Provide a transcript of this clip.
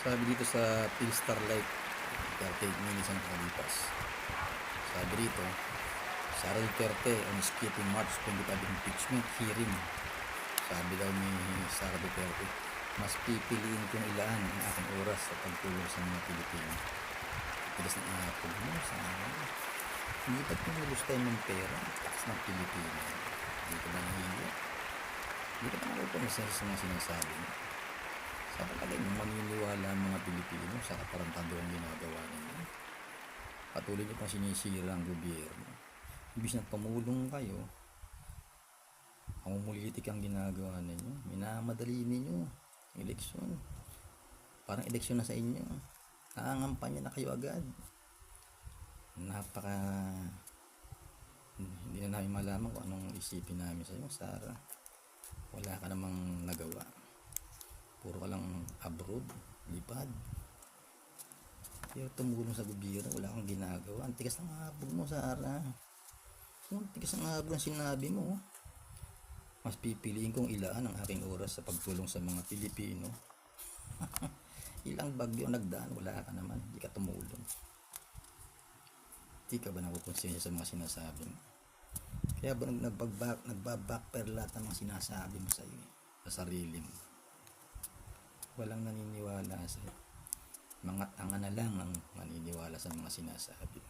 Sabi dito sa Philstar Light, 38 minutes ang nakalipas. Sabi dito, Sara Duterte on skipping March 25 impeachment hearing. Sabi daw ni Sara Duterte, mas pipiliin kong ilaan ang aking oras sa pagtulong sa mga Pilipino. Tigas ng apog mo, sana. Hindi ba't pinulus tayo ng pera? Takas ng Pilipino. Hindi ka ba nahihiya? Hindi ka ba nakukonsen sa mga sinasabi mo? Sa palagay mo maniniwala ang mga Pilipino sa kaparantado ang ginagawa ninyo? Patuloy niyo pang sinisira ang gobyerno. Ibig na tumulong kayo, mamumulitik ang ginagawa ninyo. Minamadali ninyo ang eleksyon. Parang eleksyon na sa inyo. Nangangampanya na kayo agad. Hindi na namin malaman kung anong isipin namin sa iyo, Sara. Wala ka namang nagawa. Puro ka lang abroad, lipad. Pero tumulong sa gobyerno, wala kang ginagawa. Ang tigas ng habog mo, Sara. Ang tigas ng habog ng sinabi mo. Mas pipiliin kong ilaan ang aking oras sa pagtulong sa mga Pilipino. Ilang bagyo nagdaan, wala ka naman, hindi ka tumulong. Hindi ka ba nakukonsensya sa mga sinasabi mo? Kaya ba nagbabackfire lahat ng mga sinasabi mo sa iyo, sa sarili mo? Walang naniniwala sa iyo. Mga tanga na lang ang maniniwala sa mga sinasabi mo.